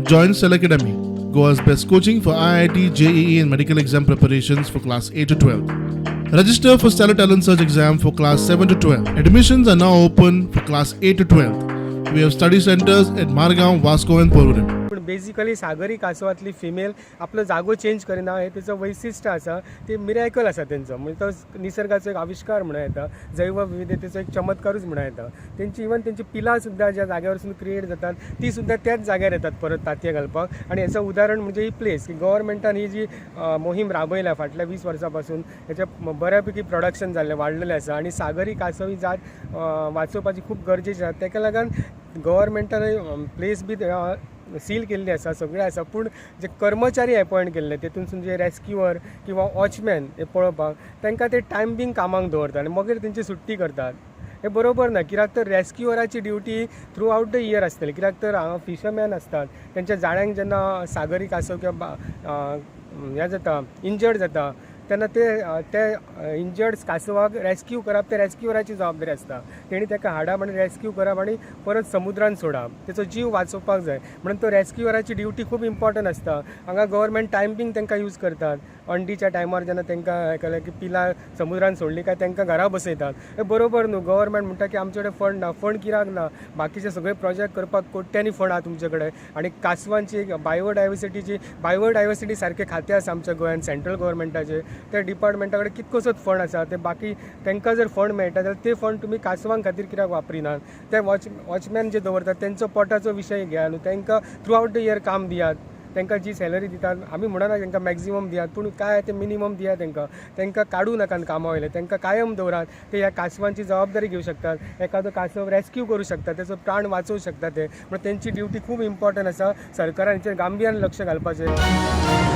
Join Cell Academy, Goa's best coaching for IIT, JEE and medical exam preparations for class 8 to 12. Register for Stellar Talent Search exam for class 7 to 12. Admissions are now open for class 8 to 12. We have study centers at Margao, Vasco and Porvorim. पण basically सागरी कासवातली female आपलं जागो change Kareena हे त्याचं वैशिष्ट्य आसा ते miracle आसा त्यांचं म्हणजे तो निसर्गाचो एक आविष्कार म्हणून येता जैवविविधतेचो एक चमत्कारूच म्हणून येता त्यांची इवन त्यांची पिलां सुद्धा ज्या जाग्यावरसून क्रिएट जातात ती सुद्धा त्याच जाग्यार येतात परत तातये घालपाक आणि याचं उदाहरण म्हणजे ही प्लेस की गव्हर्मेंटान ही जी मोहीम राबयल्या फाटल्या 20 वर्सां याच्या बऱ्यापैकी प्रोडक्शन जाल्लें वाडलेलें आसा आणि सागरी कासव ही जात वाचोवपाची खूप गरजेची आसा ताका लागून गव्हर्मेंटान प्लेस बी सील केल्ली आसा सगळें आसा पूण जे कर्मचारी अपॉयंट केल्ले तेतून जे रेस्क्युअर किंवा वॉचमॅन हे पळोवपाक तांकां ते टायम बींग कामाक दवरतात आनी मागीर तेंची सुट्टी करतात हे बरोबर ना कित्याक तर रेस्क्युअराची duty throughout the year आसतली कित्याक तर हांगा फिशरमॅन असतात त्यांच्या जाळ्यांक जेन्ना सागरी कासव किंवा हें जाता इंजर्ड जाता तेन्ना ते इंजर्ड कासवाक रेस्क्यू करप ते रेस्क्युअराची जबाबदारी आसता तेणी ताका हाडप आनी रेस्क्यू करप आनी परत समुद्रान सोडप तेचो जीव वाचोवपाक जाय म्हणून तो रेस्क्युअराची ड्युटी खूब इम्पॉर्टंट आसता हांगा गव्हर्मेंट टायमिंग तांकां यूज करतात अंडीच्या टायमार जेन्ना तांकां हें केलें की पिलां समुद्रान सोडली काय तांकां घरा बसयतात हे बरोबर न्हू गव्हर्मेंट म्हणटा की आमचे कडेन फंड ना फंड कित्याक ना बाकीचे सगळे प्रोजेक्ट करपाक कोट्यांनी फंड आहा तुमचे कडेन आनी कासवांची बायोडायवर्सिटी सारके खातें आसा आमच्या गोंयांत सेंट्रल गव्हर्मेंटाचे त्या डिपार्टमेंटा कडेन कितकोसोच फंड आसा ते बाकी तांकां जर फंड मेळटा जाल्यार ते फंड तुमी कासवां खातीर कित्याक वापरिनात ते वॉचमॅन जे दवरतात तेंचो पोटाचो विशय घेयात न्हू तांकां थ्रू आउट द इयर काम दियात तांकां जी सॅलरी दितात आमी म्हणना तांकां मॅक्झिमम दियात पूण काय ते मिनिमम दियात तांकां काडू नाकात कामा वयले तांकां कायम दवरात ते ह्या कासवांची जबाबदारी घेवं शकतात एखादो कासव रेस्क्यू करूं शकतात तेचो प्राण वाचोवं शकतात ते म्हणून तेंची ड्युटी खूब इम्पॉर्टंट आसा सरकारान हेचेर गांभीर्यान लक्ष घालपाचें